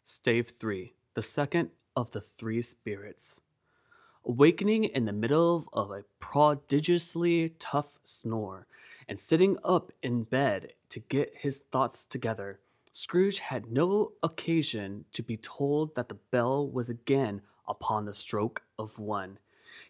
Stave 3, the second of the three spirits. Awakening in the middle of a prodigiously tough snore, and sitting up in bed to get his thoughts together, Scrooge had no occasion to be told that the bell was again upon the stroke of one.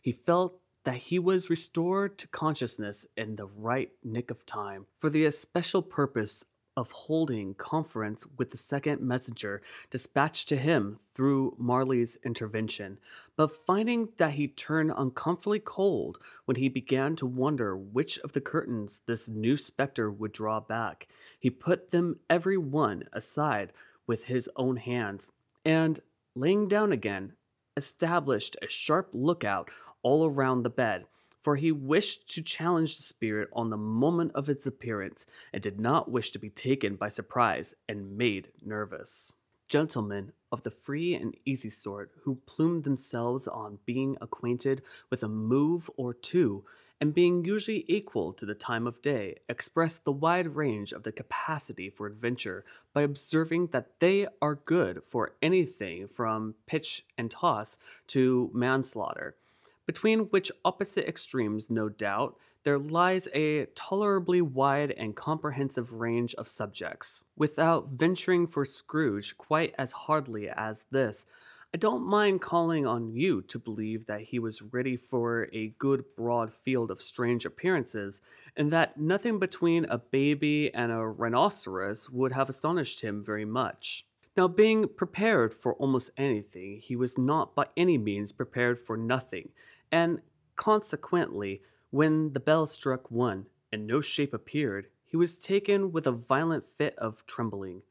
He felt that he was restored to consciousness in the right nick of time, for the especial purpose of holding conference with the second messenger dispatched to him through Marley's intervention, but finding that he turned uncomfortably cold when he began to wonder which of the curtains this new spectre would draw back, he put them every one aside with his own hands, and, laying down again, established a sharp lookout all around the bed, for he wished to challenge the spirit on the moment of its appearance, and did not wish to be taken by surprise and made nervous. Gentlemen of the free and easy sort, who plumed themselves on being acquainted with a move or two, and being usually equal to the time of day, express the wide range of the capacity for adventure by observing that they are good for anything from pitch and toss to manslaughter, between which opposite extremes, no doubt, there lies a tolerably wide and comprehensive range of subjects. Without venturing for Scrooge quite as hardly as this, I don't mind calling on you to believe that he was ready for a good broad field of strange appearances, and that nothing between a baby and a rhinoceros would have astonished him very much. Now, being prepared for almost anything, he was not by any means prepared for nothing, and consequently, when the bell struck one, and no shape appeared, he was taken with a violent fit of trembling.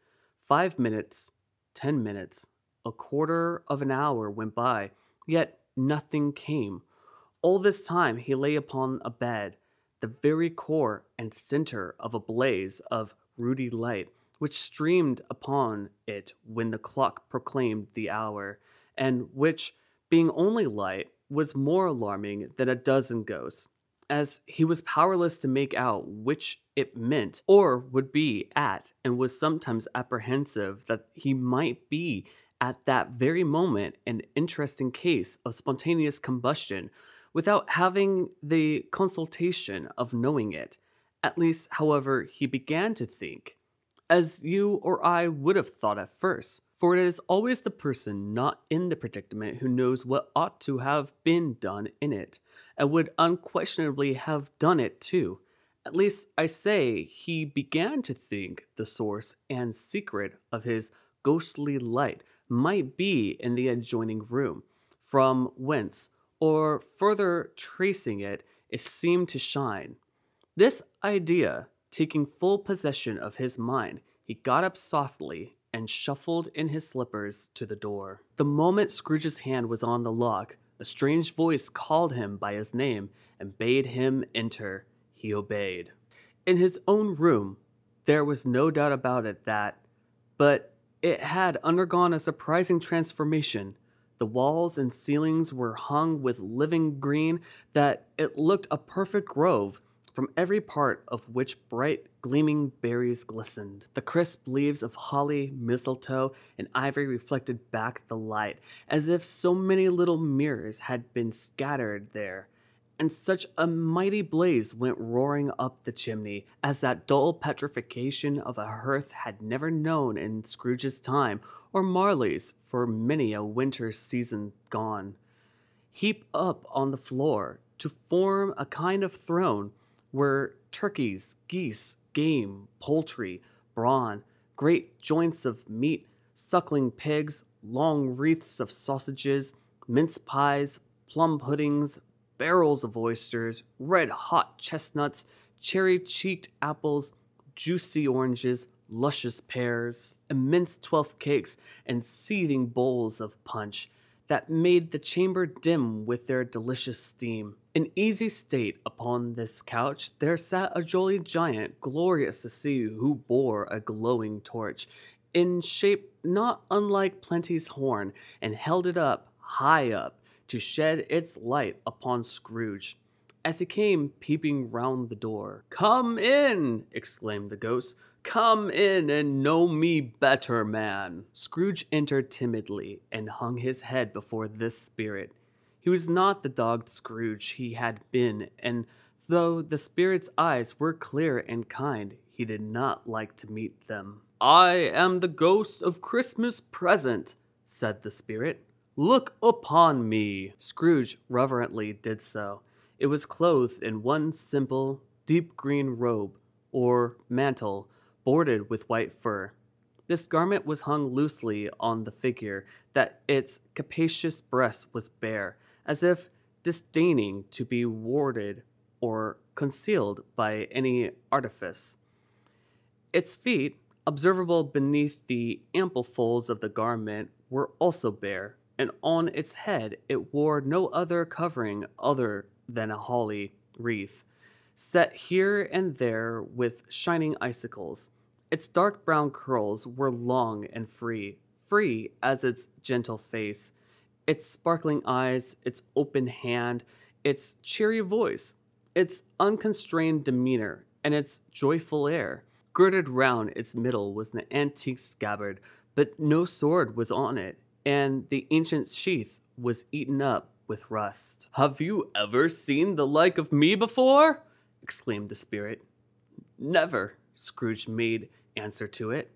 5 minutes, 10 minutes, a quarter of an hour went by, yet nothing came. All this time he lay upon a bed, the very core and center of a blaze of ruddy light, which streamed upon it when the clock proclaimed the hour, and which, being only light, was more alarming than a dozen ghosts, as he was powerless to make out which it meant or would be at, and was sometimes apprehensive that he might be at that very moment an interesting case of spontaneous combustion, without having the consultation of knowing it. At least, however, he began to think, as you or I would have thought at first, for it is always the person not in the predicament who knows what ought to have been done in it, and would unquestionably have done it too. At least, I say, he began to think the source and secret of his ghostly light might be in the adjoining room, from whence, or further tracing it, it seemed to shine. This idea taking full possession of his mind, he got up softly and shuffled in his slippers to the door. The moment Scrooge's hand was on the lock, a strange voice called him by his name and bade him enter. He obeyed. In his own room, there was no doubt about it but it had undergone a surprising transformation. The walls and ceilings were hung with living green that it looked a perfect grove, from every part of which bright, gleaming berries glistened. The crisp leaves of holly, mistletoe, and ivy reflected back the light, as if so many little mirrors had been scattered there, and such a mighty blaze went roaring up the chimney, as that dull petrification of a hearth had never known in Scrooge's time, or Marley's for many a winter season gone. Heaped up on the floor, to form a kind of throne, were turkeys, geese, game, poultry, brawn, great joints of meat, suckling pigs, long wreaths of sausages, mince pies, plum puddings, barrels of oysters, red-hot chestnuts, cherry-cheeked apples, juicy oranges, luscious pears, immense 12th cakes, and seething bowls of punch that made the chamber dim with their delicious steam. In easy state upon this couch there sat a jolly giant, glorious to see, who bore a glowing torch, in shape not unlike Plenty's horn, and held it up, high up, to shed its light upon Scrooge, as he came peeping round the door. "Come in!" exclaimed the ghost. Come in and know me better, man. Scrooge entered timidly and hung his head before this spirit. He was not the dogged Scrooge he had been, and though the spirit's eyes were clear and kind, he did not like to meet them. I am the ghost of Christmas present, said the spirit. Look upon me. Scrooge reverently did so. It was clothed in one simple, deep green robe, or mantle, bordered with white fur. This garment was hung loosely on the figure, that its capacious breast was bare, as if disdaining to be warded or concealed by any artifice. Its feet, observable beneath the ample folds of the garment, were also bare, and on its head it wore no other covering other than a holly wreath, set here and there with shining icicles. Its dark brown curls were long and free as its gentle face, its sparkling eyes, its open hand, its cheery voice, its unconstrained demeanor, and its joyful air. Girded round its middle was an antique scabbard, but no sword was on it, and the ancient sheath was eaten up with rust. Have you ever seen the like of me before? Exclaimed the spirit. Never, Scrooge made answer to it.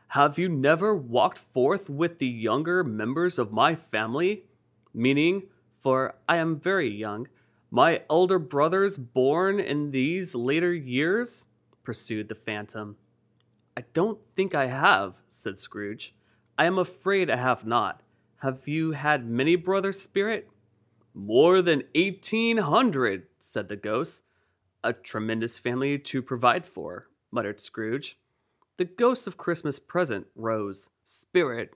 Have you never walked forth with the younger members of my family? Meaning, for I am very young, my elder brothers born in these later years? Pursued the phantom. I don't think I have, said Scrooge. I am afraid I have not. Have you had many brothers, spirit? More than 1,800, said the ghost. A tremendous family to provide for, muttered Scrooge. The ghost of Christmas present rose. Spirit,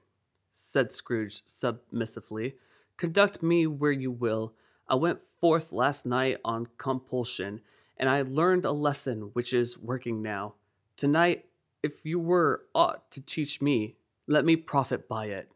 said Scrooge submissively, conduct me where you will. I went forth last night on compulsion, and I learned a lesson which is working now. Tonight, if you were aught to teach me, let me profit by it.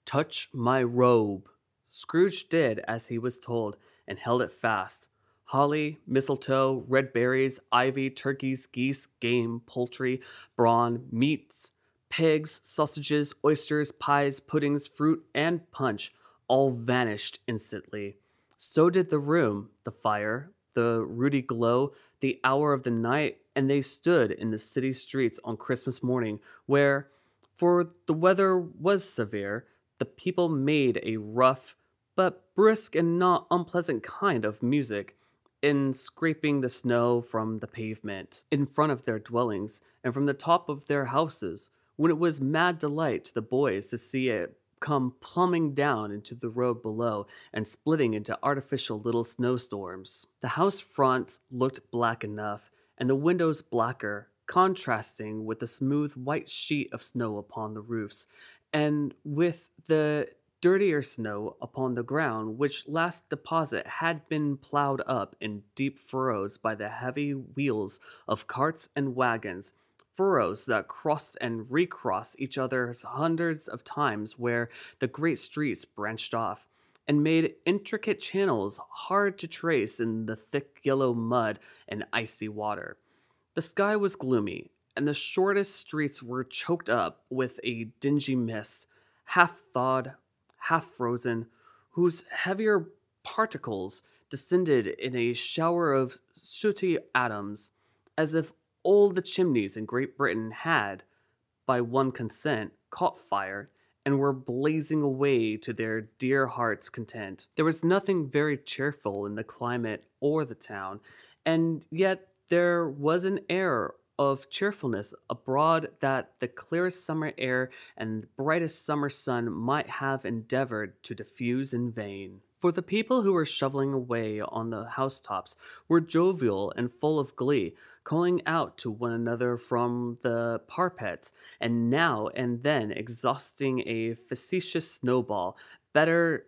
Touch my robe. Scrooge did as he was told, and held it fast. Holly, mistletoe, red berries, ivy, turkeys, geese, game, poultry, brawn, meats, pigs, sausages, oysters, pies, puddings, fruit, and punch all vanished instantly. So did the room, the fire, the ruddy glow, the hour of the night, and they stood in the city streets on Christmas morning, where, for the weather was severe, the people made a rough, but brisk and not unpleasant kind of music, in scraping the snow from the pavement in front of their dwellings and from the top of their houses, when it was mad delight to the boys to see it come plumbing down into the road below and splitting into artificial little snowstorms. The house fronts looked black enough, and the windows blacker, contrasting with the smooth white sheet of snow upon the roofs, and with the dirtier snow upon the ground, which last deposit had been plowed up in deep furrows by the heavy wheels of carts and wagons, furrows that crossed and recrossed each other hundreds of times where the great streets branched off, and made intricate channels hard to trace in the thick yellow mud and icy water. The sky was gloomy, and the shortest streets were choked up with a dingy mist, half thawed, half frozen, whose heavier particles descended in a shower of sooty atoms, as if all the chimneys in Great Britain had, by one consent, caught fire, and were blazing away to their dear hearts' content. There was nothing very cheerful in the climate or the town, and yet there was an air of cheerfulness abroad that the clearest summer air and brightest summer sun might have endeavored to diffuse in vain. For the people who were shoveling away on the housetops were jovial and full of glee, calling out to one another from the parapets, and now and then exhausting a facetious snowball, better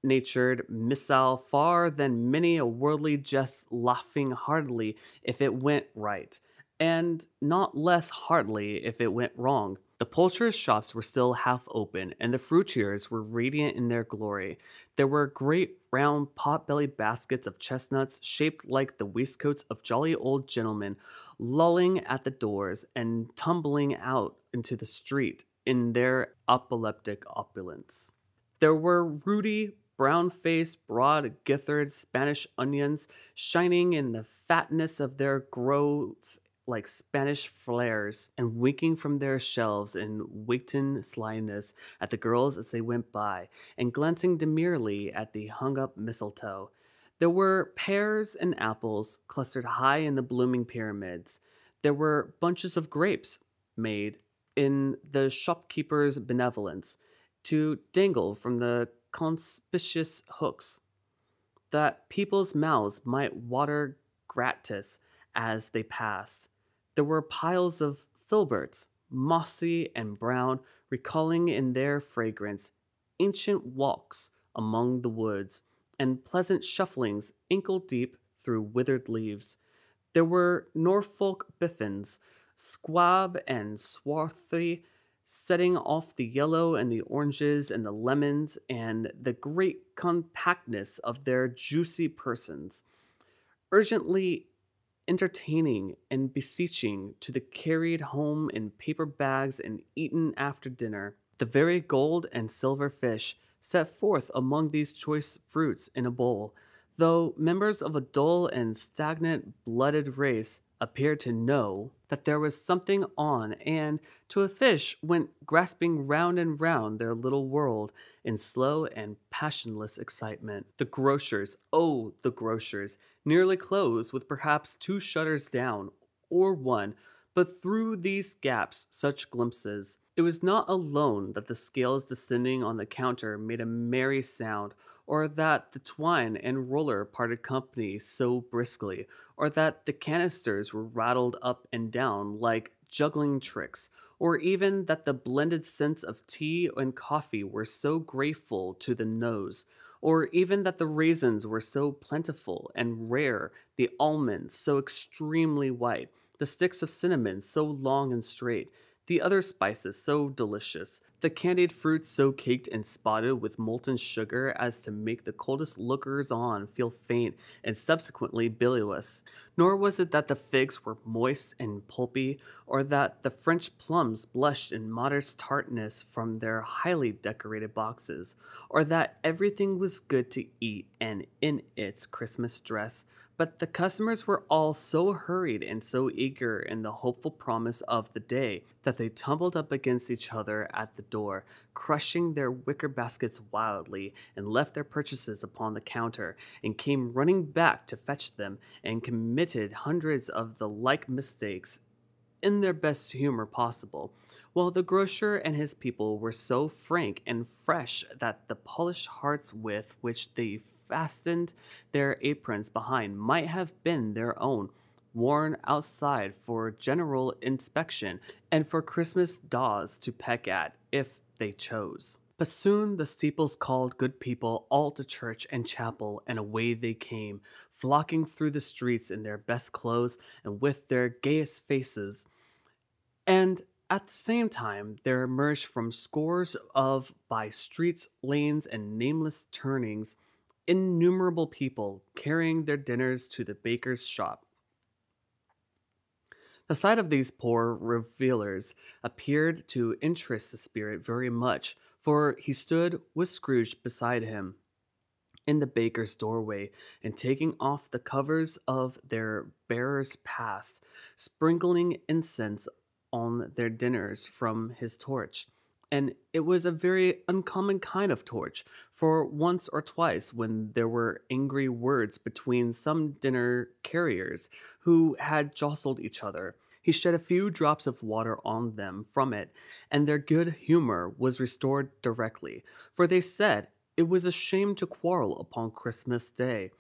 natured missile far than many a worldly jest, laughing heartily if it went right, and not less heartily if it went wrong. The poulterers' shops were still half open, and the fruiterers were radiant in their glory. There were great round pot-bellied baskets of chestnuts shaped like the waistcoats of jolly old gentlemen, lolling at the doors and tumbling out into the street in their epileptic opulence. There were ruddy, brown-faced, broad-githered Spanish onions shining in the fatness of their growth like Spanish flares, and winking from their shelves in wanton slyness at the girls as they went by, and glancing demurely at the hung-up mistletoe. There were pears and apples clustered high in the blooming pyramids. There were bunches of grapes made in the shopkeeper's benevolence to dangle from the conspicuous hooks, that people's mouths might water gratis as they passed. There were piles of filberts, mossy and brown, recalling in their fragrance ancient walks among the woods, and pleasant shufflings ankle deep through withered leaves. There were Norfolk biffins, squab and swarthy, setting off the yellow and the oranges and the lemons and the great compactness of their juicy persons, urgently entertaining and beseeching to the carried home in paper bags and eaten after dinner. The very gold and silver fish set forth among these choice fruits in a bowl, though members of a dull and stagnant blooded race appeared to know that there was something on, and to a fish went grasping round and round their little world in slow and passionless excitement. The grocers, oh, the grocers, nearly closed with perhaps 2 shutters down, or 1, but through these gaps such glimpses. It was not alone that the scales descending on the counter made a merry sound, or that the twine and roller parted company so briskly, or that the canisters were rattled up and down like juggling tricks, or even that the blended scents of tea and coffee were so grateful to the nose, or even that the raisins were so plentiful and rare, the almonds so extremely white, the sticks of cinnamon so long and straight, the other spices so delicious, the candied fruits so caked and spotted with molten sugar as to make the coldest lookers-on feel faint and subsequently bilious. Nor was it that the figs were moist and pulpy, or that the French plums blushed in modest tartness from their highly decorated boxes, or that everything was good to eat and in its Christmas dress, but the customers were all so hurried and so eager in the hopeful promise of the day that they tumbled up against each other at the door, crushing their wicker baskets wildly, and left their purchases upon the counter, and came running back to fetch them, and committed hundreds of the like mistakes in their best humor possible, while the grocer and his people were so frank and fresh that the polished hearts with which they fastened their aprons behind might have been their own, worn outside for general inspection and for Christmas daws to peck at if they chose. But soon the steeples called good people all to church and chapel, and away they came, flocking through the streets in their best clothes and with their gayest faces. And at the same time, there emerged from scores of by streets, lanes, and nameless turnings innumerable people carrying their dinners to the baker's shop. The sight of these poor revelers appeared to interest the spirit very much, for he stood with Scrooge beside him in the baker's doorway, and taking off the covers of their bearers passed, sprinkling incense on their dinners from his torch. And it was a very uncommon kind of torch, for once or twice when there were angry words between some dinner carriers who had jostled each other, he shed a few drops of water on them from it, and their good humor was restored directly, for they said it was a shame to quarrel upon Christmas Day.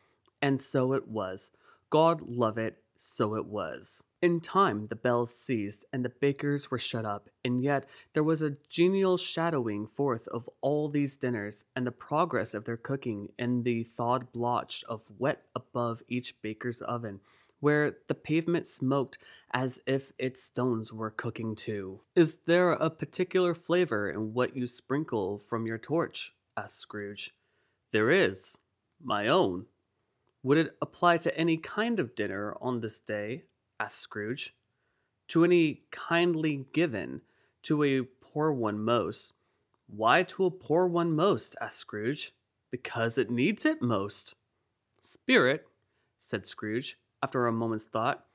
And so it was. God love it, so it was. In time the bells ceased, and the bakers were shut up, and yet there was a genial shadowing forth of all these dinners, and the progress of their cooking in the thawed blotch of wet above each baker's oven, where the pavement smoked as if its stones were cooking too. "Is there a particular flavor in what you sprinkle from your torch?" asked Scrooge. "There is. My own." "Would it apply to any kind of dinner on this day?" asked Scrooge. To any kindly given, to a poor one most. Why to a poor one most? Asked Scrooge. Because it needs it most. Spirit, said Scrooge, after a moment's thought,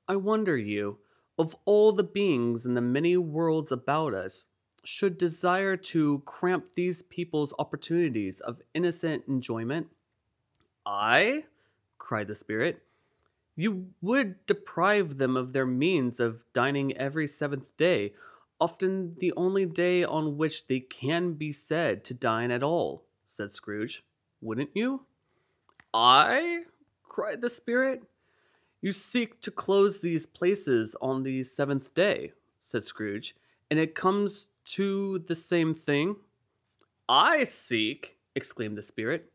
I wonder you, of all the beings in the many worlds about us, should desire to cramp these people's opportunities of innocent enjoyment. I? Cried the spirit. You would deprive them of their means of dining every seventh day, often the only day on which they can be said to dine at all, said Scrooge. Wouldn't you? I? Cried the spirit. You seek to close these places on the seventh day, said Scrooge, and it comes to the same thing. I seek, exclaimed the spirit.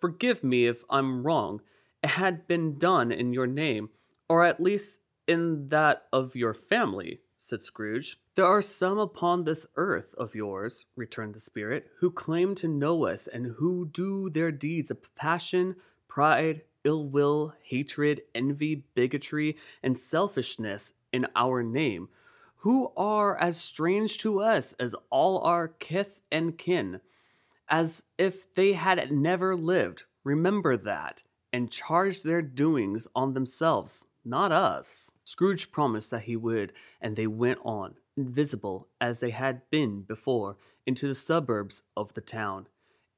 Forgive me if I'm wrong. It had been done in your name, or at least in that of your family, said Scrooge. There are some upon this earth of yours, returned the spirit, who claim to know us and who do their deeds of passion, pride, ill will, hatred, envy, bigotry, and selfishness in our name, who are as strange to us as all our kith and kin, as if they had never lived. Remember that, and charge their doings on themselves, not us. Scrooge promised that he would, and they went on, invisible as they had been before, into the suburbs of the town.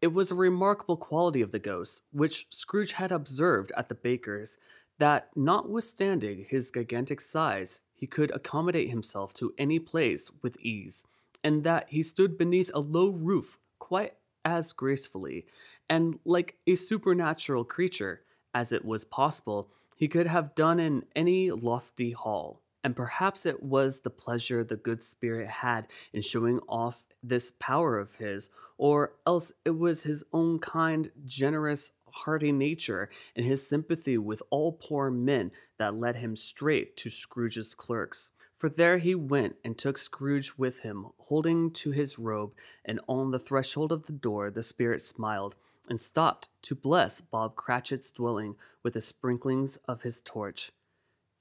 It was a remarkable quality of the ghost, which Scrooge had observed at the baker's, that notwithstanding his gigantic size, he could accommodate himself to any place with ease, and that he stood beneath a low roof quite as gracefully, and like a supernatural creature, as it was possible he could have done in any lofty hall. And perhaps it was the pleasure the good spirit had in showing off this power of his, or else it was his own kind, generous, hearty nature and his sympathy with all poor men that led him straight to Scrooge's clerks. For there he went and took Scrooge with him, holding to his robe, and on the threshold of the door the spirit smiled, and stopped to bless Bob Cratchit's dwelling with the sprinklings of his torch.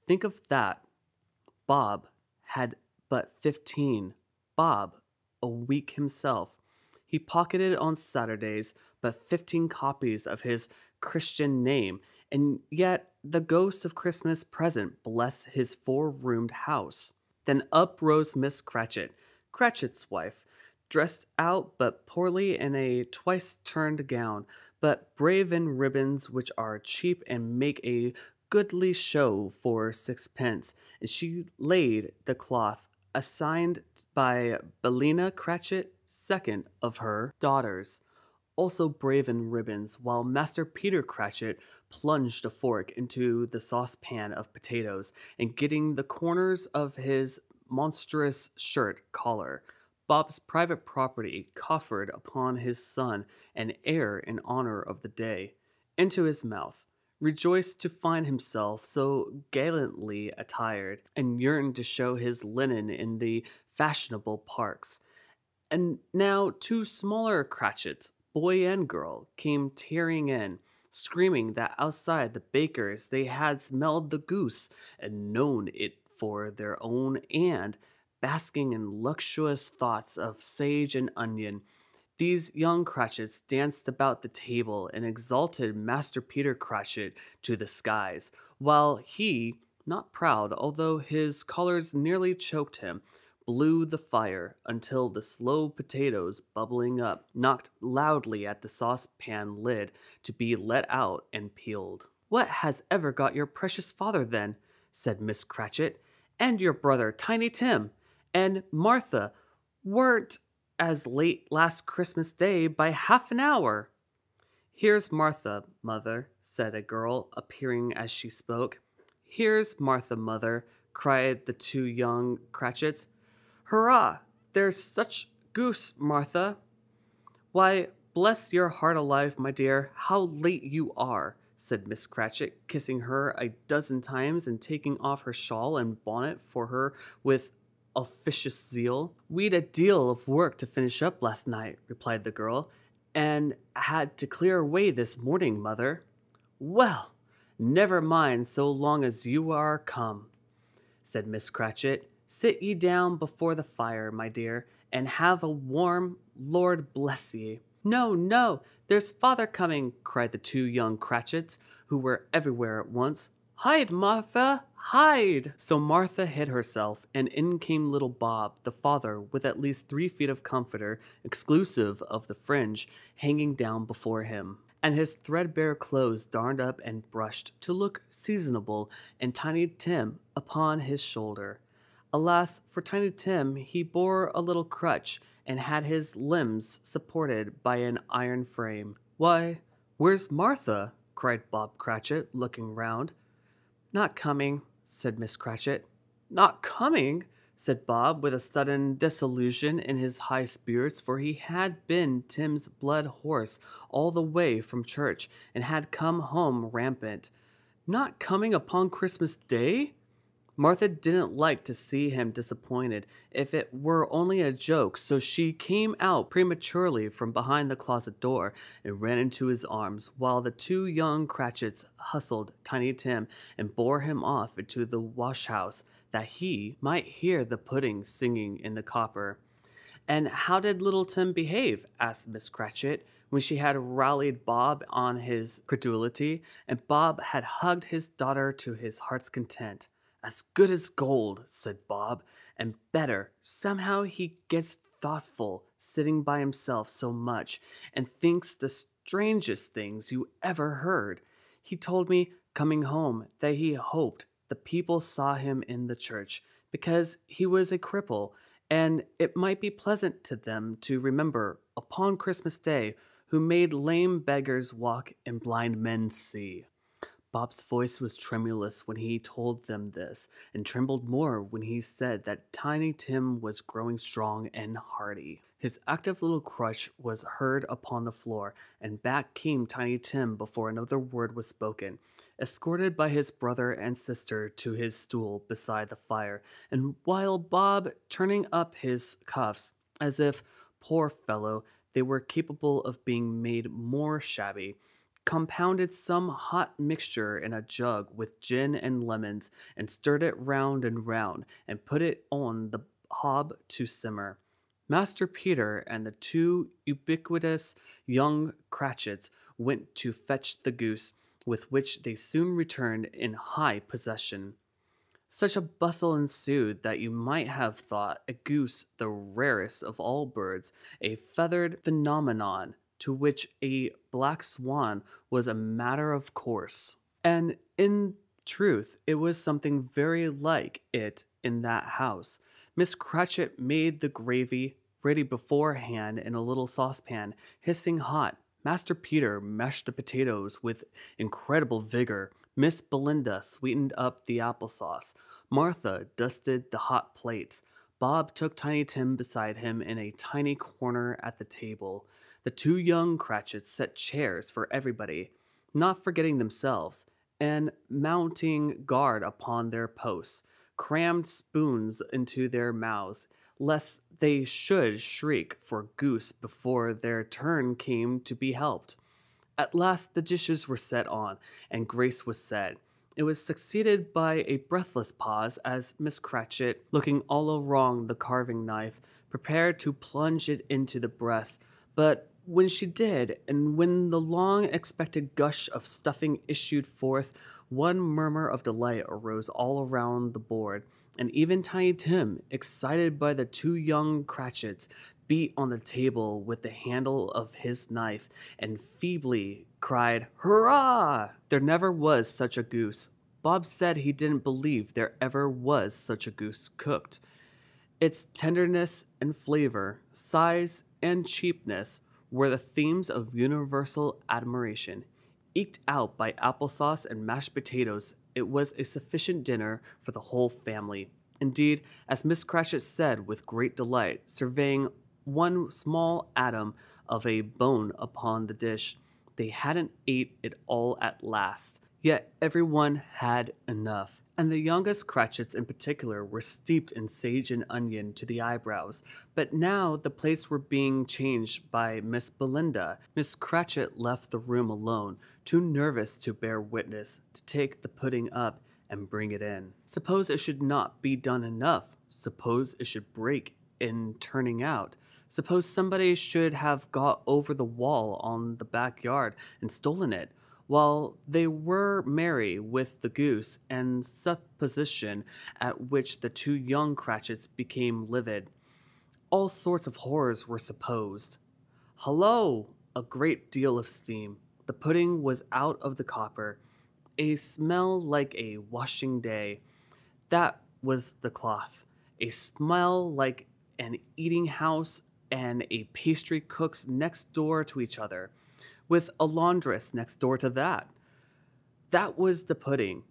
Think of that. Bob had but 15. Bob, a week himself. He pocketed on Saturdays but 15 copies of his Christian name, and yet the ghost of Christmas present blessed his four-roomed house. Then up rose Miss Cratchit, Cratchit's wife, dressed out but poorly in a twice-turned gown, but brave in ribbons which are cheap and make a goodly show for sixpence, and she laid the cloth assigned by Bellina Cratchit, second of her daughters, also brave in ribbons, while Master Peter Cratchit plunged a fork into the saucepan of potatoes, and getting the corners of his monstrous shirt collar, Bob's private property, coffered upon his son and heir in honor of the day, into his mouth, rejoiced to find himself so gallantly attired, and yearned to show his linen in the fashionable parks. And now 2 smaller Cratchits, boy and girl, came tearing in, screaming that outside the baker's they had smelled the goose and known it for their own, and, basking in luxurious thoughts of sage and onion, these young Cratchits danced about the table and exalted Master Peter Cratchit to the skies, while he, not proud, although his colors nearly choked him, blew the fire until the slow potatoes, bubbling up, knocked loudly at the saucepan lid to be let out and peeled. "What has ever got your precious father, then?" said Miss Cratchit, "and your brother, Tiny Tim, and Martha, weren't as late last Christmas Day by half an hour." "Here's Martha, mother," said a girl, appearing as she spoke. "Here's Martha, mother," cried the 2 young Cratchits. "Hurrah! There's such goose, Martha." "Why, bless your heart alive, my dear, how late you are," said Miss Cratchit, kissing her a dozen times and taking off her shawl and bonnet for her with officious zeal. "We'd a deal of work to finish up last night," replied the girl, "and had to clear away this morning, mother." "Well, never mind so long as you are come," said Miss Cratchit. "Sit ye down before the fire, my dear, and have a warm, Lord bless ye." "No, no, there's father coming," cried the two young Cratchits, who were everywhere at once. "Hide, Martha, hide!" So Martha hid herself, and in came little Bob, the father, with at least 3 feet of comforter, exclusive of the fringe, hanging down before him, and his threadbare clothes darned up and brushed to look seasonable, and Tiny Tim upon his shoulder. Alas, for Tiny Tim, he bore a little crutch, and had his limbs supported by an iron frame. "Why, where's Martha?" cried Bob Cratchit, looking round. "Not coming," said Miss Cratchit. "Not coming?" said Bob, with a sudden disillusion in his high spirits, for he had been Tim's blood horse all the way from church, and had come home rampant. "Not coming upon Christmas Day?" Martha didn't like to see him disappointed, if it were only a joke, so she came out prematurely from behind the closet door and ran into his arms, while the two young Cratchits hustled Tiny Tim and bore him off into the wash-house, that he might hear the pudding singing in the copper. "And how did little Tim behave?" asked Miss Cratchit, when she had rallied Bob on his credulity, and Bob had hugged his daughter to his heart's content. "As good as gold," said Bob, "and better. Somehow he gets thoughtful, sitting by himself so much, and thinks the strangest things you ever heard. He told me, coming home, that he hoped the people saw him in the church, because he was a cripple, and it might be pleasant to them to remember, upon Christmas Day, who made lame beggars walk and blind men see." Bob's voice was tremulous when he told them this, and trembled more when he said that Tiny Tim was growing strong and hearty. His active little crutch was heard upon the floor, and back came Tiny Tim before another word was spoken, escorted by his brother and sister to his stool beside the fire, and while Bob, turning up his cuffs, as if, poor fellow, they were capable of being made more shabby, compounded some hot mixture in a jug with gin and lemons, and stirred it round and round, and put it on the hob to simmer. Master Peter and the two ubiquitous young Cratchits went to fetch the goose, with which they soon returned in high possession. Such a bustle ensued that you might have thought a goose the rarest of all birds, a feathered phenomenon, to which a black swan was a matter of course. And in truth, it was something very like it in that house. Miss Cratchit made the gravy ready beforehand in a little saucepan, hissing hot. Master Peter mashed the potatoes with incredible vigor. Miss Belinda sweetened up the applesauce. Martha dusted the hot plates. Bob took Tiny Tim beside him in a tiny corner at the table. The two young Cratchits set chairs for everybody, not forgetting themselves, and mounting guard upon their posts, crammed spoons into their mouths, lest they should shriek for goose before their turn came to be helped. At last the dishes were set on, and grace was said. It was succeeded by a breathless pause, as Miss Cratchit, looking all along the carving knife, prepared to plunge it into the breast, but when she did, and when the long-expected gush of stuffing issued forth, one murmur of delight arose all around the board, and even Tiny Tim, excited by the two young Cratchits, beat on the table with the handle of his knife, and feebly cried, "Hurrah!" There never was such a goose. Bob said he didn't believe there ever was such a goose cooked. Its tenderness and flavor, size and cheapness, were the themes of universal admiration. Eked out by applesauce and mashed potatoes, it was a sufficient dinner for the whole family. Indeed, as Miss Cratchit said with great delight, surveying one small atom of a bone upon the dish, they hadn't ate it all at last, yet every one had enough. And the youngest Cratchits in particular were steeped in sage and onion to the eyebrows. But now the plates were being changed by Miss Belinda. Miss Cratchit left the room alone, too nervous to bear witness, to take the pudding up, and bring it in. Suppose it should not be done enough. Suppose it should break in turning out. Suppose somebody should have got over the wall on the backyard and stolen it, while they were merry with the goose, and supposition at which the two young Cratchits became livid. All sorts of horrors were supposed. Hullo! A great deal of steam. The pudding was out of the copper. A smell like a washing day. That was the cloth. A smell like an eating house and a pastry cook's next door to each other, with a laundress next door to that. That was the pudding.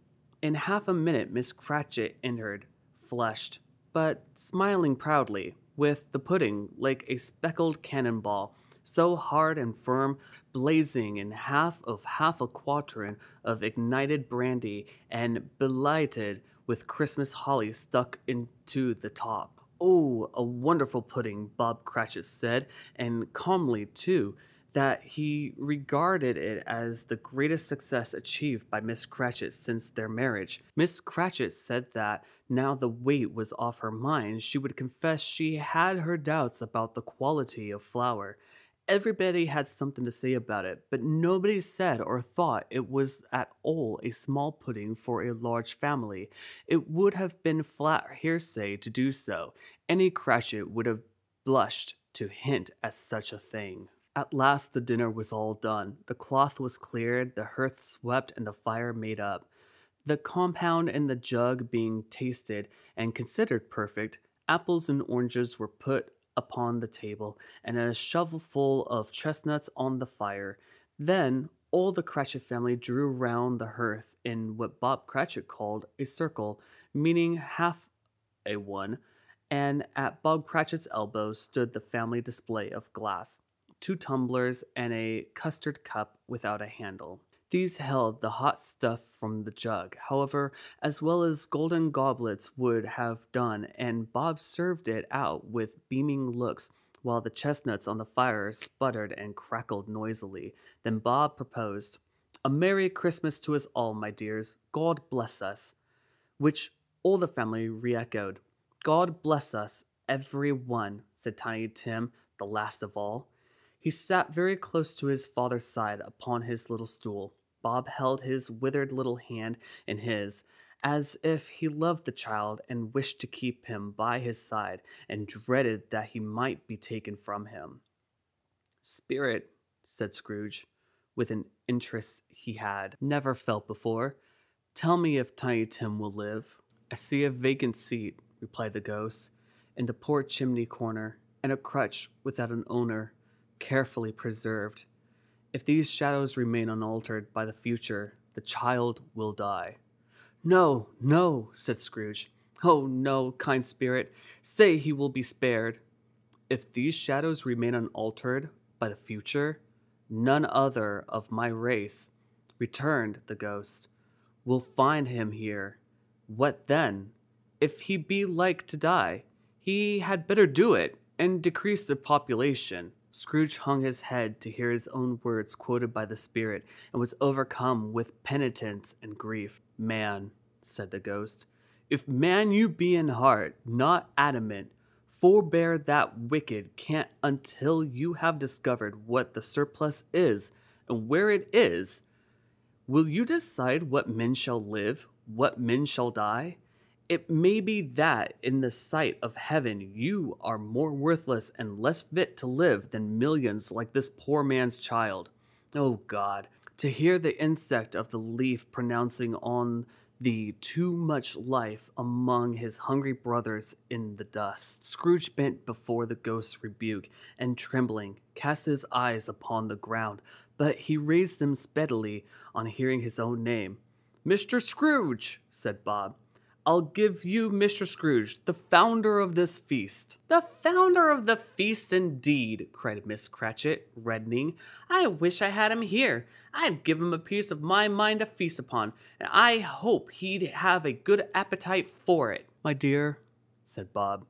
In half a minute Miss Cratchit entered, flushed, but smiling proudly, with the pudding like a speckled cannonball, so hard and firm, blazing in half a quadrant of ignited brandy, and belighted with Christmas holly stuck into the top. "Oh, a wonderful pudding," Bob Cratchit said, and calmly, too, that he regarded it as the greatest success achieved by Miss Cratchit since their marriage. Miss Cratchit said that, now the weight was off her mind, she would confess she had her doubts about the quality of flour. Everybody had something to say about it, but nobody said or thought it was at all a small pudding for a large family. It would have been flat hearsay to do so. Any Cratchit would have blushed to hint at such a thing. At last the dinner was all done. The cloth was cleared, the hearth swept, and the fire made up. The compound in the jug being tasted and considered perfect, apples and oranges were put upon the table, and a shovelful of chestnuts on the fire. Then all the Cratchit family drew round the hearth in what Bob Cratchit called a circle, meaning half a one, and at Bob Cratchit's elbow stood the family display of glass, 2 tumblers, and a custard cup without a handle. These held the hot stuff from the jug, however, as well as golden goblets would have done, and Bob served it out with beaming looks, while the chestnuts on the fire sputtered and crackled noisily. Then Bob proposed, "A Merry Christmas to us all, my dears. God bless us," which all the family re-echoed. "God bless us, every one," said Tiny Tim, the last of all. He sat very close to his father's side upon his little stool. Bob held his withered little hand in his, as if he loved the child and wished to keep him by his side, and dreaded that he might be taken from him. "Spirit," said Scrooge, with an interest he had never felt before, "tell me if Tiny Tim will live." "I see a vacant seat," replied the ghost, "in the poor chimney corner, and a crutch without an owner, carefully preserved. If these shadows remain unaltered by the future, the child will die." "No, no," said Scrooge. "Oh, no, kind spirit, say he will be spared." "If these shadows remain unaltered by the future, none other of my race," returned the ghost, "will find him here. What then? If he be like to die, he had better do it, and decrease the population." Scrooge hung his head to hear his own words quoted by the spirit, and was overcome with penitence and grief. "Man," said the ghost, "if man you be in heart, not adamant, forbear that wicked cant until you have discovered what the surplus is, and where it is. Will you decide what men shall live, what men shall die? It may be that in the sight of heaven you are more worthless and less fit to live than millions like this poor man's child. Oh God, to hear the insect of the leaf pronouncing on thee too much life among his hungry brothers in the dust." Scrooge bent before the ghost's rebuke, and trembling, cast his eyes upon the ground, but he raised them speedily on hearing his own name. "Mr. Scrooge," said Bob. "I'll give you Mr. Scrooge, the founder of this feast." "The founder of the feast, indeed!" cried Miss Cratchit, reddening. "I wish I had him here. I'd give him a piece of my mind to feast upon, and I hope he'd have a good appetite for it." "My dear," said Bob,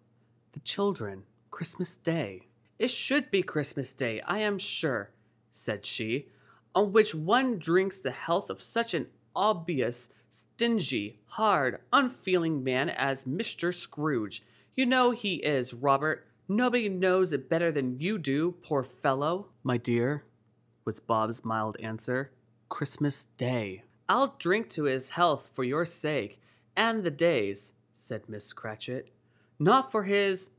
"the children, Christmas Day." "It should be Christmas Day, I am sure," said she, "on which one drinks the health of such an obvious stingy, hard, unfeeling man as Mr. Scrooge. You know he is, Robert. Nobody knows it better than you do, poor fellow. My dear, was Bob's mild answer, Christmas Day. I'll drink to his health for your sake, and the day's, said Miss Cratchit. Not for his.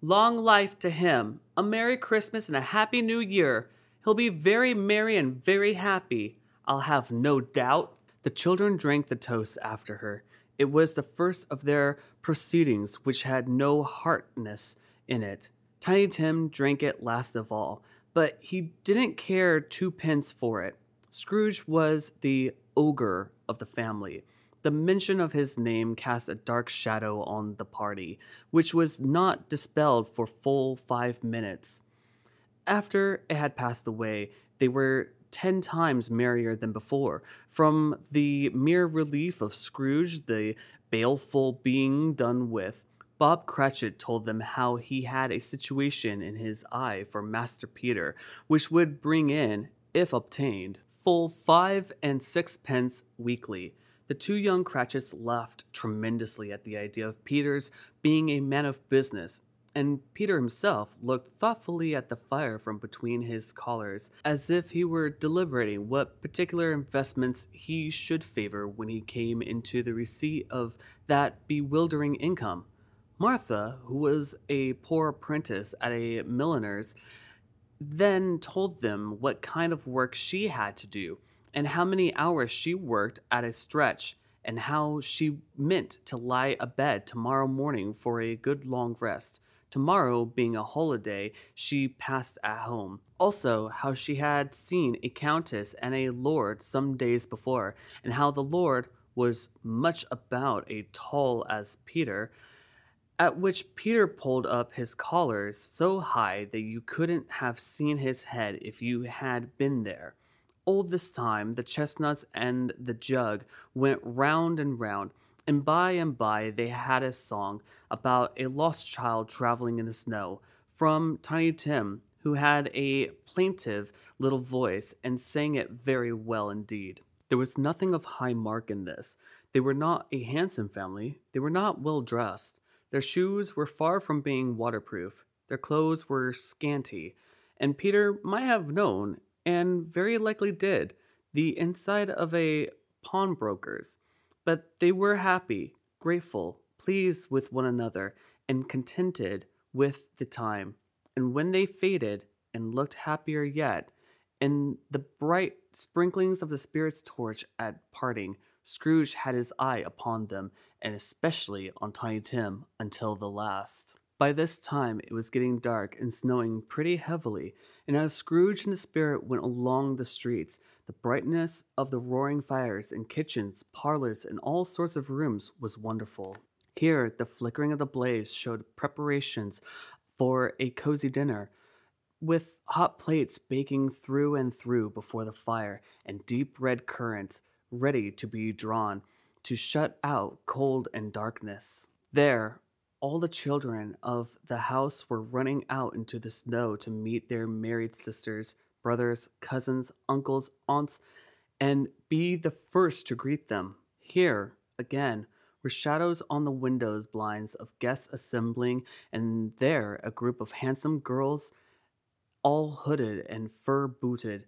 Long life to him. A Merry Christmas and a Happy New Year. He'll be very merry and very happy, I'll have no doubt. The children drank the toast after her. It was the first of their proceedings which had no heartiness in it. Tiny Tim drank it last of all, but he didn't care twopence for it. Scrooge was the ogre of the family. The mention of his name cast a dark shadow on the party, which was not dispelled for full 5 minutes. After it had passed away, they were 10 times merrier than before, from the mere relief of Scrooge, the baleful being done with. Bob Cratchit told them how he had a situation in his eye for Master Peter, which would bring in, if obtained, full 5 and 6 pence weekly. The two young Cratchits laughed tremendously at the idea of Peter's being a man of business, and Peter himself looked thoughtfully at the fire from between his collars, as if he were deliberating what particular investments he should favor when he came into the receipt of that bewildering income. Martha, who was a poor apprentice at a milliner's, then told them what kind of work she had to do, and how many hours she worked at a stretch, and how she meant to lie abed tomorrow morning for a good long rest. Tomorrow being a holiday she passed at home. Also, how she had seen a countess and a lord some days before, and how the lord was much about as tall as Peter, at which Peter pulled up his collars so high that you couldn't have seen his head if you had been there. All this time the chestnuts and the jug went round and round, and by they had a song about a lost child traveling in the snow, from Tiny Tim, who had a plaintive little voice and sang it very well indeed. There was nothing of high mark in this. They were not a handsome family. They were not well dressed. Their shoes were far from being waterproof. Their clothes were scanty, and Peter might have known, and very likely did, the inside of a pawnbroker's. But they were happy, grateful, pleased with one another, and contented with the time. And when they faded, and looked happier yet, in the bright sprinklings of the spirit's torch at parting, Scrooge had his eye upon them, and especially on Tiny Tim, until the last. By this time it was getting dark and snowing pretty heavily, and as Scrooge and the spirit went along the streets, the brightness of the roaring fires in kitchens, parlors, and all sorts of rooms was wonderful. Here the flickering of the blaze showed preparations for a cozy dinner, with hot plates baking through and through before the fire, and deep red currants ready to be drawn to shut out cold and darkness. There, all the children of the house were running out into the snow to meet their married sisters, brothers, cousins, uncles, aunts, and be the first to greet them. Here, again, were shadows on the window blinds of guests assembling, and there a group of handsome girls, all hooded and fur-booted,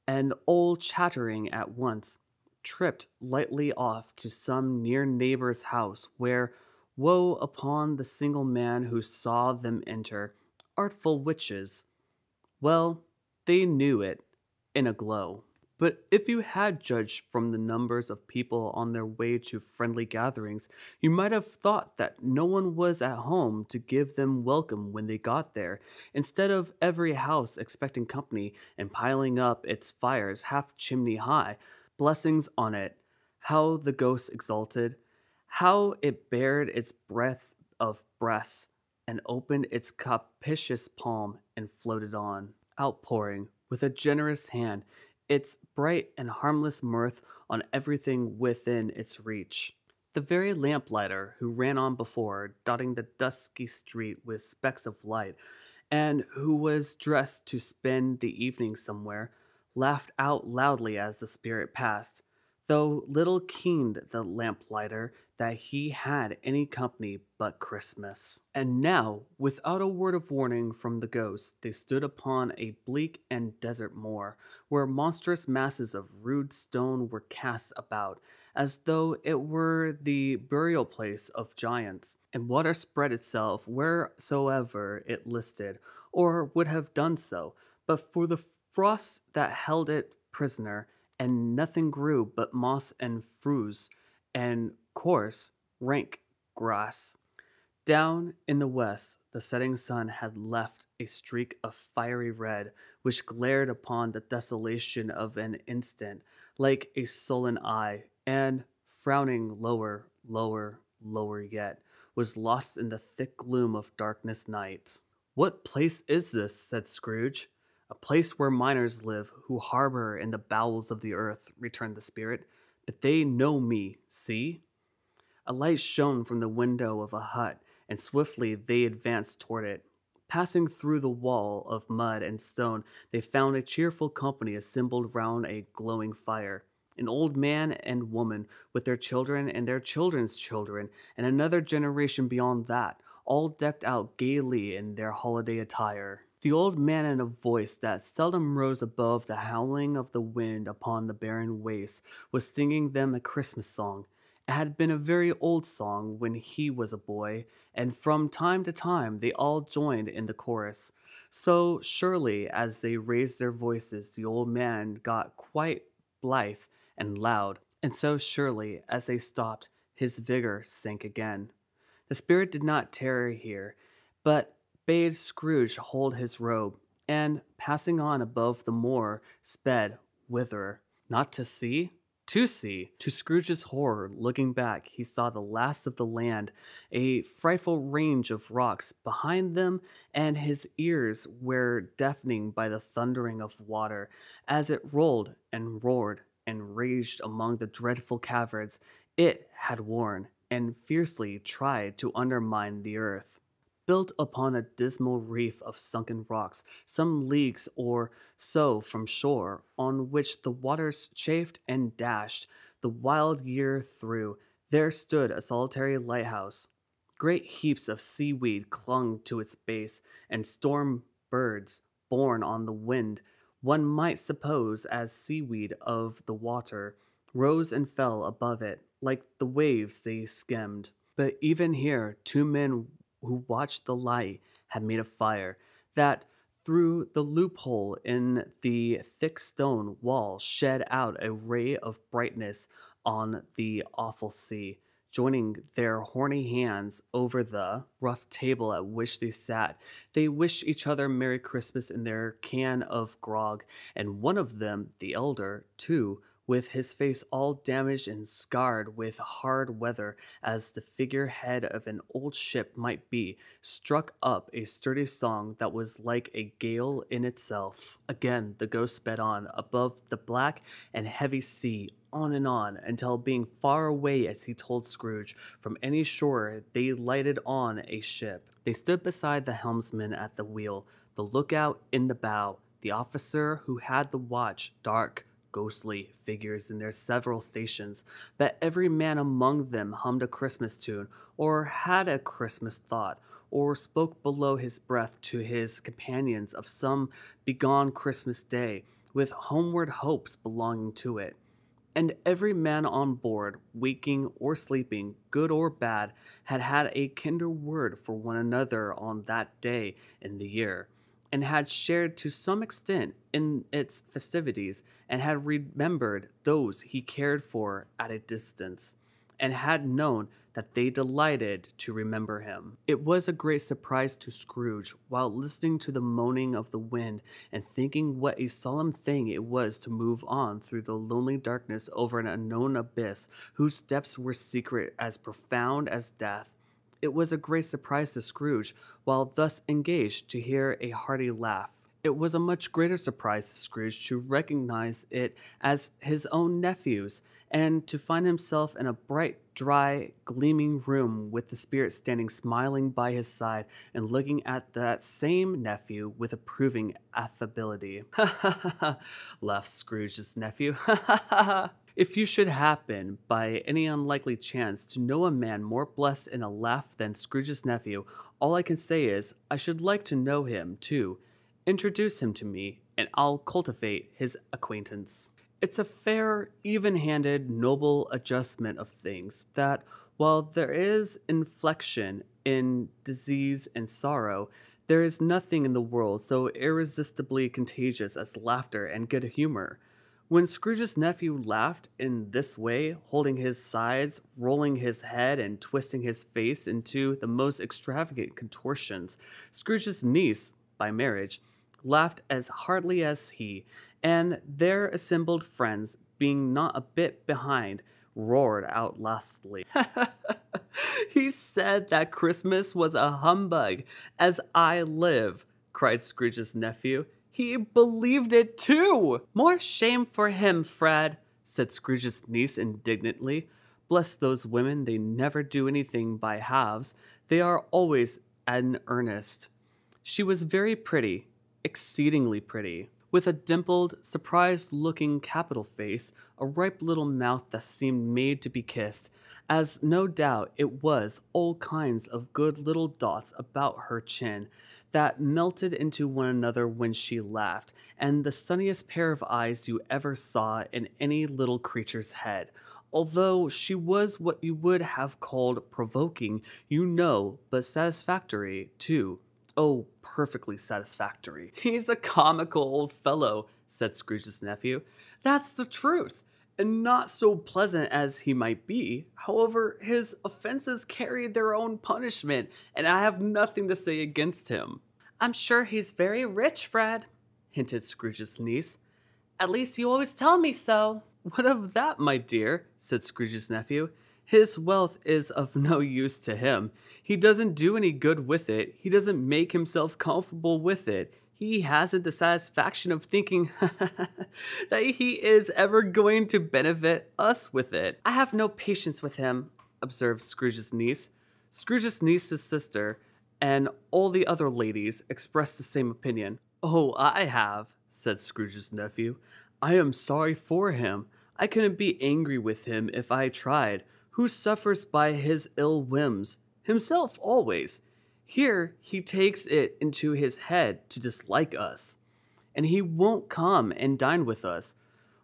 and all chattering at once, tripped lightly off to some near neighbor's house, where woe upon the single man who saw them enter. Artful witches! Well, they knew it in a glow. But if you had judged from the numbers of people on their way to friendly gatherings, you might have thought that no one was at home to give them welcome when they got there, instead of every house expecting company and piling up its fires half chimney high. Blessings on it! How the ghosts exulted! How it bared its breadth of breasts, and opened its capacious palm, and floated on, outpouring, with a generous hand, its bright and harmless mirth on everything within its reach. The very lamplighter who ran on before, dotting the dusky street with specks of light, and who was dressed to spend the evening somewhere, laughed out loudly as the spirit passed. though little keened the lamplighter that he had any company but Christmas. And now, without a word of warning from the ghost, they stood upon a bleak and desert moor, where monstrous masses of rude stone were cast about, as though it were the burial place of giants, and water spread itself wheresoever it listed, or would have done so, but for the frost that held it prisoner, and nothing grew but moss and furze and coarse, rank grass. Down in the west, the setting sun had left a streak of fiery red, which glared upon the desolation of an instant, like a sullen eye, and, frowning lower, lower, lower yet, was lost in the thick gloom of darkness night. "What place is this?" said Scrooge. "A place where miners live, who harbor in the bowels of the earth," returned the spirit. "But they know me, see?" A light shone from the window of a hut, and swiftly they advanced toward it. Passing through the wall of mud and stone, they found a cheerful company assembled round a glowing fire. An old man and woman, with their children and their children's children, and another generation beyond that, all decked out gaily in their holiday attire. The old man, in a voice that seldom rose above the howling of the wind upon the barren waste, was singing them a Christmas song. It had been a very old song when he was a boy, and from time to time they all joined in the chorus. So surely as they raised their voices, the old man got quite blithe and loud, and so surely as they stopped, his vigor sank again. The spirit did not tarry here, but bade Scrooge hold his robe, and, passing on above the moor, sped whither? Not to see? To see. To Scrooge's horror, looking back, he saw the last of the land, a frightful range of rocks behind them, and his ears were deafening by the thundering of water, as it rolled and roared and raged among the dreadful caverns it had worn, and fiercely tried to undermine the earth. Built upon a dismal reef of sunken rocks, some leagues or so from shore, on which the waters chafed and dashed the wild year through, there stood a solitary lighthouse. Great heaps of seaweed clung to its base, and storm birds, borne on the wind, one might suppose as seaweed of the water, rose and fell above it, like the waves they skimmed. But even here, two men who watched the light had made a fire, that through the loophole in the thick stone wall shed out a ray of brightness on the awful sea. Joining their horny hands over the rough table at which they sat, they wished each other Merry Christmas in their can of grog, and one of them, the elder, too, with his face all damaged and scarred with hard weather, as the figurehead of an old ship might be, struck up a sturdy song that was like a gale in itself. Again the ghost sped on, above the black and heavy sea, on and on, until being far away, as he told Scrooge, from any shore, they lighted on a ship. They stood beside the helmsman at the wheel, the lookout in the bow, the officer who had the watch, dark, ghostly figures in their several stations, but every man among them hummed a Christmas tune, or had a Christmas thought, or spoke below his breath to his companions of some begone Christmas day, with homeward hopes belonging to it. And every man on board, waking or sleeping, good or bad, had had a kinder word for one another on that day in the year, and had shared to some extent in its festivities, and had remembered those he cared for at a distance, and had known that they delighted to remember him. It was a great surprise to Scrooge, while listening to the moaning of the wind, and thinking what a solemn thing it was to move on through the lonely darkness over an unknown abyss, whose depths were secret as profound as death. It was a great surprise to Scrooge, while thus engaged, to hear a hearty laugh. It was a much greater surprise to Scrooge to recognize it as his own nephew's, and to find himself in a bright, dry, gleaming room with the spirit standing smiling by his side and looking at that same nephew with approving affability. "Ha ha ha ha!" laughed Scrooge's nephew. "Ha ha ha ha! If you should happen, by any unlikely chance, to know a man more blessed in a laugh than Scrooge's nephew, all I can say is, I should like to know him, too. Introduce him to me, and I'll cultivate his acquaintance. It's a fair, even-handed, noble adjustment of things that, while there is inflection in disease and sorrow, there is nothing in the world so irresistibly contagious as laughter and good humor. When Scrooge's nephew laughed in this way, holding his sides, rolling his head, and twisting his face into the most extravagant contortions, Scrooge's niece, by marriage, laughed as heartily as he, and their assembled friends, being not a bit behind, roared out lustily. He said that Christmas was a humbug, as I live, cried Scrooge's nephew. He believed it too! More shame for him, Fred, said Scrooge's niece indignantly. Bless those women, they never do anything by halves. They are always in earnest. She was very pretty, exceedingly pretty, with a dimpled, surprised-looking capital face, a ripe little mouth that seemed made to be kissed, as no doubt it was all kinds of good little dots about her chin that melted into one another when she laughed, and the sunniest pair of eyes you ever saw in any little creature's head. Although she was what you would have called provoking, you know, but satisfactory, too. Oh, perfectly satisfactory. He's a comical old fellow, said Scrooge's nephew. That's the truth, and not so pleasant as he might be. However, his offenses carry their own punishment, and I have nothing to say against him. I'm sure he's very rich, Fred, hinted Scrooge's niece. At least you always tell me so. What of that, my dear? Said Scrooge's nephew. His wealth is of no use to him. He doesn't do any good with it. He doesn't make himself comfortable with it. He hasn't the satisfaction of thinking that he is ever going to benefit us with it. I have no patience with him, observed Scrooge's niece. Scrooge's niece's sister and all the other ladies expressed the same opinion. Oh, I have, said Scrooge's nephew. I am sorry for him. I couldn't be angry with him if I tried. Who suffers by his ill whims? Himself always. Here he takes it into his head to dislike us, and he won't come and dine with us.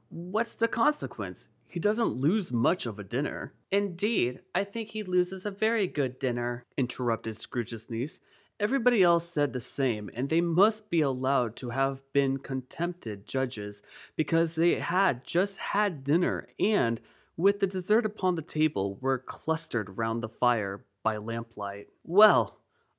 What's the consequence? He doesn't lose much of a dinner. Indeed, I think he loses a very good dinner, interrupted Scrooge's niece. Everybody else said the same, and they must be allowed to have been contempted judges, because they had just had dinner, and, with the dessert upon the table, were clustered round the fire by lamplight. Well,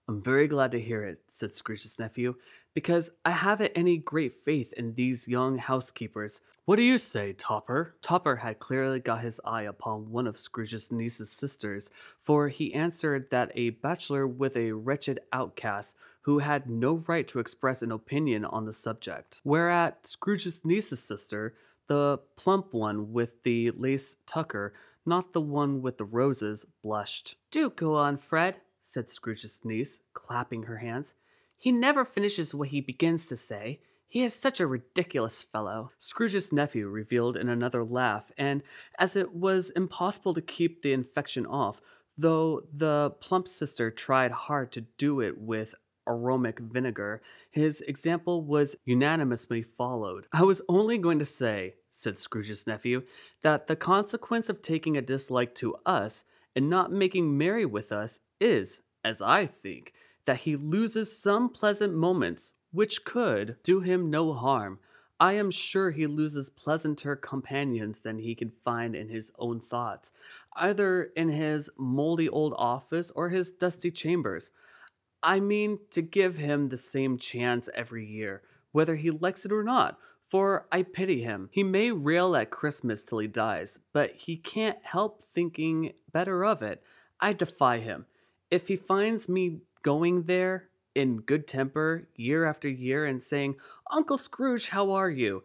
I'm very glad to hear it, said Scrooge's nephew, because I haven't any great faith in these young housekeepers. What do you say, Topper? Topper had clearly got his eye upon one of Scrooge's niece's sisters, for he answered that a bachelor with a wretched outcast who had no right to express an opinion on the subject. Whereat Scrooge's niece's sister, the plump one with the lace tucker, not the one with the roses, blushed. Do go on, Fred, said Scrooge's niece, clapping her hands. He never finishes what he begins to say. He is such a ridiculous fellow. Scrooge's nephew revealed in another laugh, and as it was impossible to keep the infection off, though the plump sister tried hard to do it with aromatic vinegar, his example was unanimously followed. I was only going to say, said Scrooge's nephew, that the consequence of taking a dislike to us and not making merry with us is, as I think, that he loses some pleasant moments which could do him no harm. I am sure he loses pleasanter companions than he can find in his own thoughts, either in his moldy old office or his dusty chambers. I mean to give him the same chance every year, whether he likes it or not, for I pity him. He may rail at Christmas till he dies, but he can't help thinking better of it. I defy him. If he finds me going there in good temper year after year and saying, Uncle Scrooge, how are you?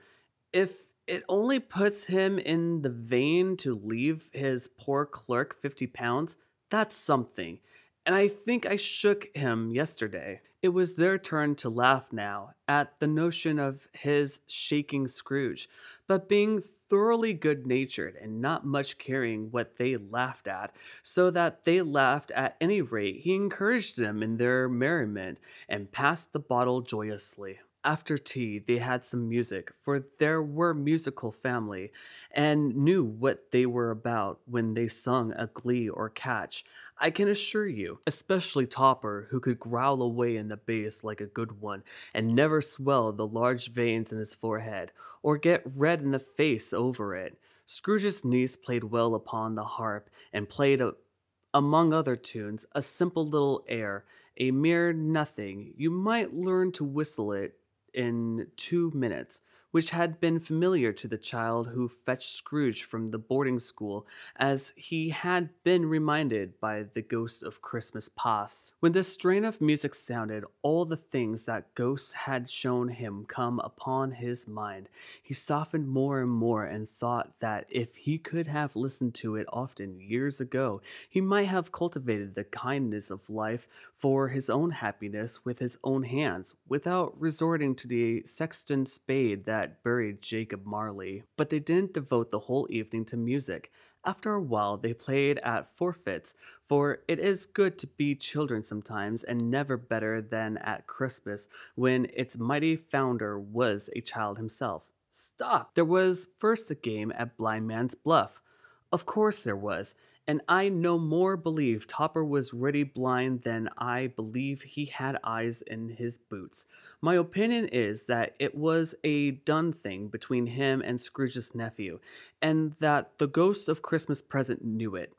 If it only puts him in the vein to leave his poor clerk £50, that's something. And I think I shook him yesterday. It was their turn to laugh now at the notion of his shaking Scrooge, but being thoroughly good natured and not much caring what they laughed at, so that they laughed at any rate, he encouraged them in their merriment and passed the bottle joyously. After tea, they had some music, for there were musical family, and knew what they were about when they sung a glee or catch. I can assure you, especially Topper, who could growl away in the bass like a good one, and never swell the large veins in his forehead, or get red in the face over it. Scrooge's niece played well upon the harp, and played, among other tunes, a simple little air, a mere nothing. You might learn to whistle it in 2 minutes, which had been familiar to the child who fetched Scrooge from the boarding school, as he had been reminded by the ghost of Christmas past. When this strain of music sounded, all the things that ghosts had shown him come upon his mind. He softened more and more, and thought that if he could have listened to it often years ago, he might have cultivated the kindness of life for his own happiness with his own hands, without resorting to the sexton spade that buried Jacob Marley. But they didn't devote the whole evening to music. After a while they played at forfeits, for it is good to be children sometimes, and never better than at Christmas, when its mighty founder was a child himself. Stop! There was first a game at Blind Man's Bluff. Of course there was, and I no more believe Topper was really blind than I believe he had eyes in his boots. My opinion is that it was a done thing between him and Scrooge's nephew, and that the ghost of Christmas present knew it.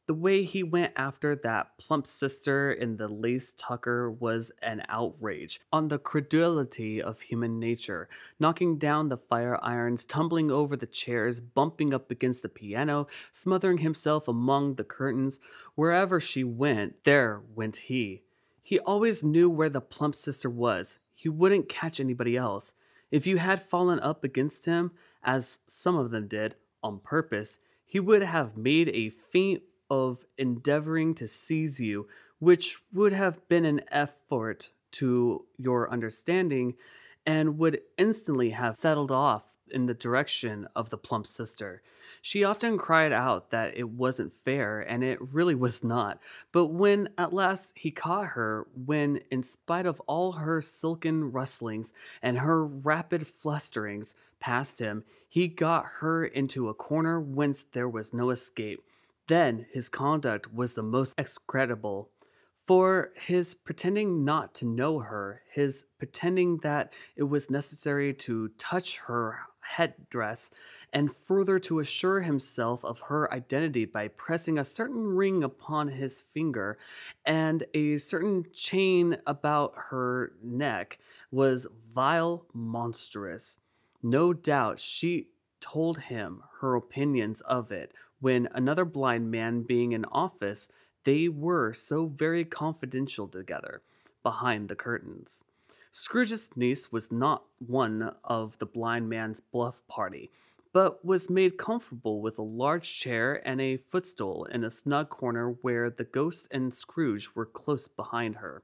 The way he went after that plump sister in the lace tucker was an outrage on the credulity of human nature, knocking down the fire irons, tumbling over the chairs, bumping up against the piano, smothering himself among the curtains. Wherever she went, there went he. He always knew where the plump sister was. He wouldn't catch anybody else. If you had fallen up against him, as some of them did, on purpose, he would have made a feint of endeavoring to seize you, which would have been an effort to your understanding, and would instantly have settled off in the direction of the plump sister. She often cried out that it wasn't fair, and it really was not. But when at last he caught her, when, in spite of all her silken rustlings and her rapid flusterings past him, he got her into a corner whence there was no escape, then his conduct was the most execrable. For his pretending not to know her, his pretending that it was necessary to touch her headdress, and further to assure himself of her identity by pressing a certain ring upon his finger and a certain chain about her neck, was vile, monstrous. No doubt she told him her opinions of it, when another blind man being in office, they were so very confidential together, behind the curtains. Scrooge's niece was not one of the blind man's bluff party, but was made comfortable with a large chair and a footstool in a snug corner where the ghost and Scrooge were close behind her.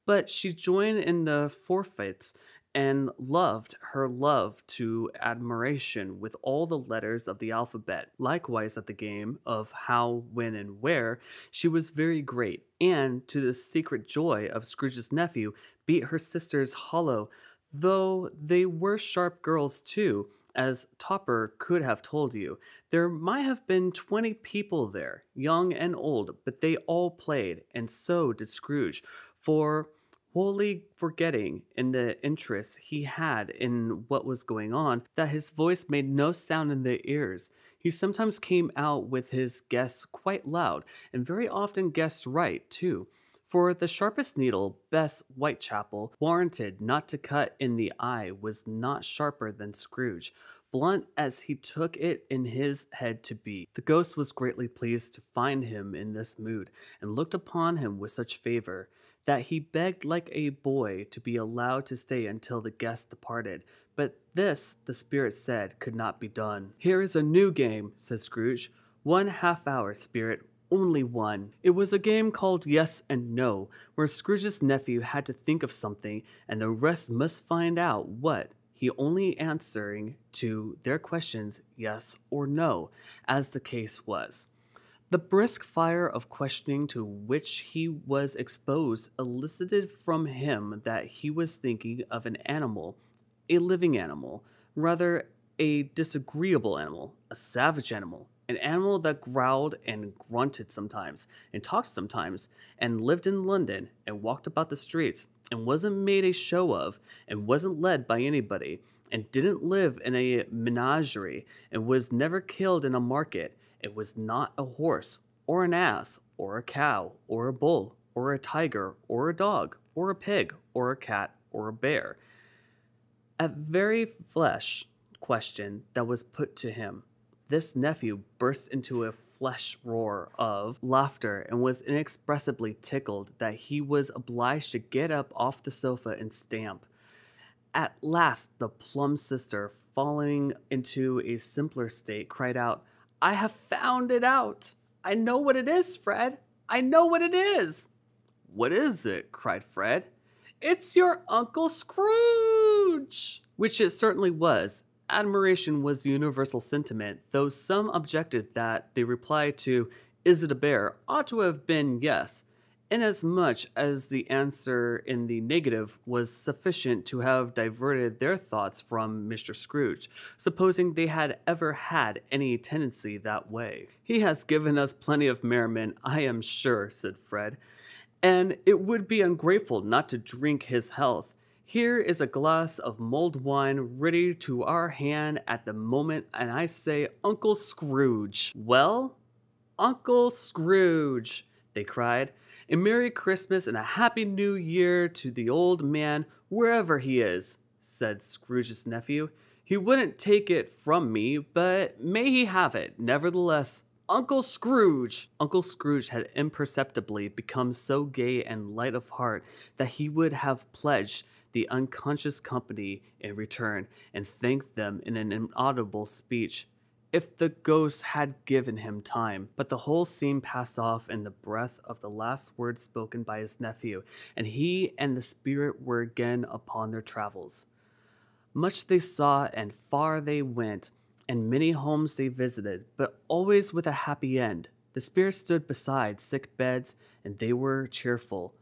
But she joined in the forfeits, and loved her love to admiration with all the letters of the alphabet. Likewise at the game of how, when, and where, she was very great, and, to the secret joy of Scrooge's nephew, beat her sisters hollow, though they were sharp girls too, as Topper could have told you. There might have been 20 people there, young and old, but they all played, and so did Scrooge, for wholly forgetting, in the interest he had in what was going on, that his voice made no sound in their ears. He sometimes came out with his guests quite loud, and very often guessed right, too. For the sharpest needle Bess Whitechapel warranted not to cut in the eye was not sharper than Scrooge, blunt as he took it in his head to be. The ghost was greatly pleased to find him in this mood, and looked upon him with such favor, that he begged like a boy to be allowed to stay until the guests departed. But this, the spirit said, could not be done. "Here is a new game," said Scrooge. "1 half-hour, spirit, only one." It was a game called Yes and No, where Scrooge's nephew had to think of something, and the rest must find out what. he only answering to their questions yes or no, as the case was. The brisk fire of questioning to which he was exposed elicited from him that he was thinking of an animal, a living animal, rather a disagreeable animal, a savage animal, an animal that growled and grunted sometimes, and talked sometimes, and lived in London, and walked about the streets, and wasn't made a show of, and wasn't led by anybody, and didn't live in a menagerie, and was never killed in a market. It was not a horse, or an ass, or a cow, or a bull, or a tiger, or a dog, or a pig, or a cat, or a bear. A very flesh question that was put to him. This nephew burst into a flesh roar of laughter and was inexpressibly tickled that he was obliged to get up off the sofa and stamp. At last the plum sister, falling into a simpler state, cried out, "I have found it out! I know what it is, Fred! I know what it is!" "What is it?" cried Fred. "It's your Uncle Scrooge!" Which it certainly was. Admiration was the universal sentiment, though some objected that the reply to "Is it a bear?" ought to have been yes, inasmuch as the answer in the negative was sufficient to have diverted their thoughts from Mr. Scrooge, supposing they had ever had any tendency that way. "He has given us plenty of merriment, I am sure," said Fred, "and it would be ungrateful not to drink his health. Here is a glass of mulled wine ready to our hand at the moment, and I say, Uncle Scrooge." "Well, Uncle Scrooge," they cried, "a Merry Christmas and a Happy New Year to the old man, wherever he is," said Scrooge's nephew. "He wouldn't take it from me, but may he have it, nevertheless. Uncle Scrooge!" Uncle Scrooge had imperceptibly become so gay and light of heart that he would have pledged the unconscious company in return, and thanked them in an inaudible speech, if the ghost had given him time. But the whole scene passed off in the breath of the last words spoken by his nephew, and he and the spirit were again upon their travels. Much they saw, and far they went, and many homes they visited, but always with a happy end. The spirit stood beside sick beds, and they were cheerful.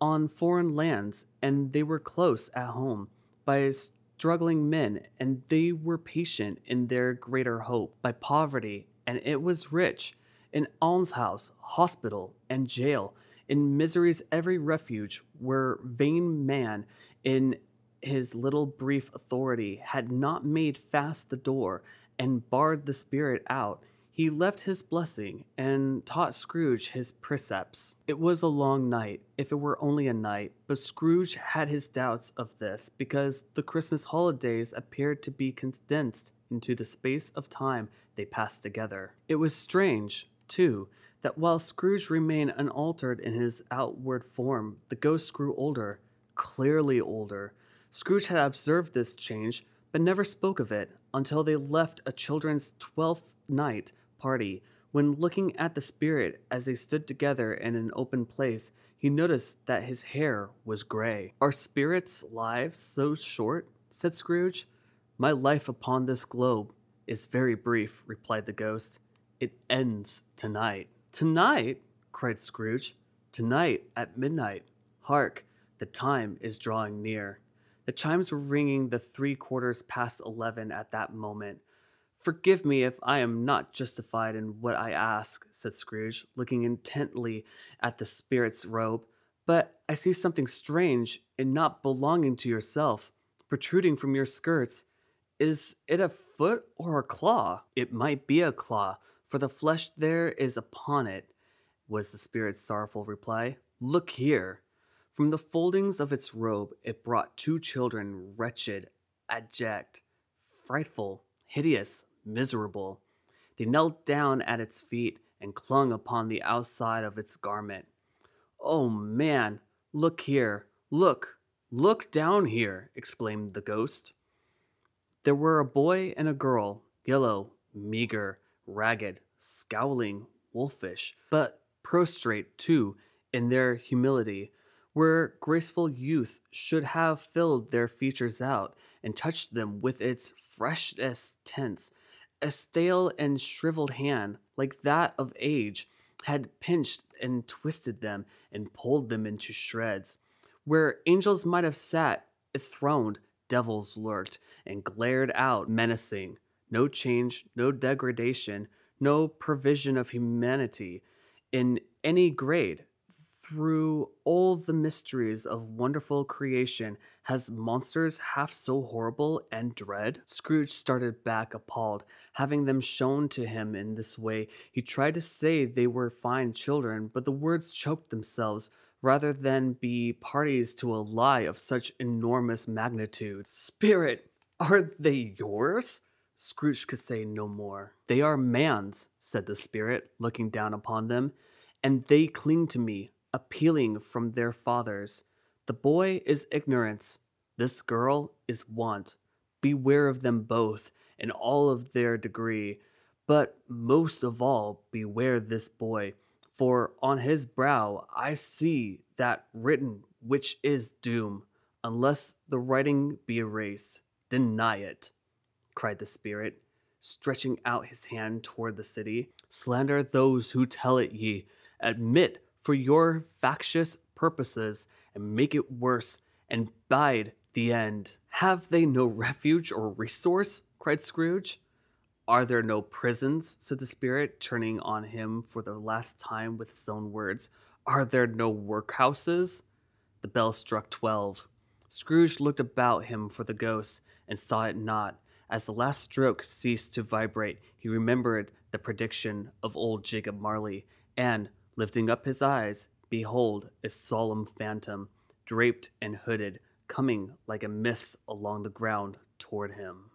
On foreign lands, and they were close at home, by struggling men, and they were patient in their greater hope, by poverty, and it was rich, in almshouse, hospital, and jail, in misery's every refuge, where vain man, in his little brief authority, had not made fast the door, and barred the spirit out. He left his blessing, and taught Scrooge his precepts. It was a long night, if it were only a night, but Scrooge had his doubts of this, because the Christmas holidays appeared to be condensed into the space of time they passed together. It was strange, too, that while Scrooge remained unaltered in his outward form, the ghost grew older, clearly older. Scrooge had observed this change, but never spoke of it, until they left a children's 12th night party, when looking at the spirit as they stood together in an open place, he noticed that his hair was gray. "Are spirits' lives so short?" said Scrooge. "My life upon this globe is very brief," replied the ghost. "It ends tonight." "Tonight?" cried Scrooge. "Tonight at midnight. Hark, the time is drawing near." The chimes were ringing the 11:15 at that moment. "Forgive me if I am not justified in what I ask," said Scrooge, looking intently at the spirit's robe, "but I see something strange in not belonging to yourself, protruding from your skirts. Is it a foot or a claw?" "It might be a claw, for the flesh there is upon it," was the spirit's sorrowful reply. "Look here." From the foldings of its robe it brought two children, wretched, abject, frightful, hideous, miserable. They knelt down at its feet and clung upon the outside of its garment. "Oh, man, look here, look down here," exclaimed the ghost. There were a boy and a girl, yellow, meager, ragged, scowling, wolfish, but prostrate, too, in their humility, where graceful youth should have filled their features out, and touched them with its freshest tints. A stale and shriveled hand, like that of age, had pinched and twisted them and pulled them into shreds. Where angels might have sat enthroned, devils lurked and glared out menacing. No change, no degradation, no provision of humanity in any grade. Through all the mysteries of wonderful creation, has monsters half so horrible and dread? Scrooge started back appalled, having them shown to him in this way. He tried to say they were fine children, but the words choked themselves rather than be parties to a lie of such enormous magnitude. Spirit, are they yours? Scrooge could say no more. They are man's, said the spirit, looking down upon them, and they cling to me, appealing from their fathers. The boy is ignorance, this girl is want. Beware of them both, in all of their degree, but most of all beware this boy, for on his brow I see that written which is doom, unless the writing be erased. Deny it, cried the spirit, stretching out his hand toward the city. Slander those who tell it ye. Admit for your factious purposes, and make it worse, and bide the end. Have they no refuge or resource? Cried Scrooge. Are there no prisons? Said the spirit, turning on him for the last time with his own words. Are there no workhouses? The bell struck 12. Scrooge looked about him for the ghost, and saw it not. As the last stroke ceased to vibrate, he remembered the prediction of old Jacob Marley, and, lifting up his eyes, behold, a solemn phantom, draped and hooded, coming like a mist along the ground toward him.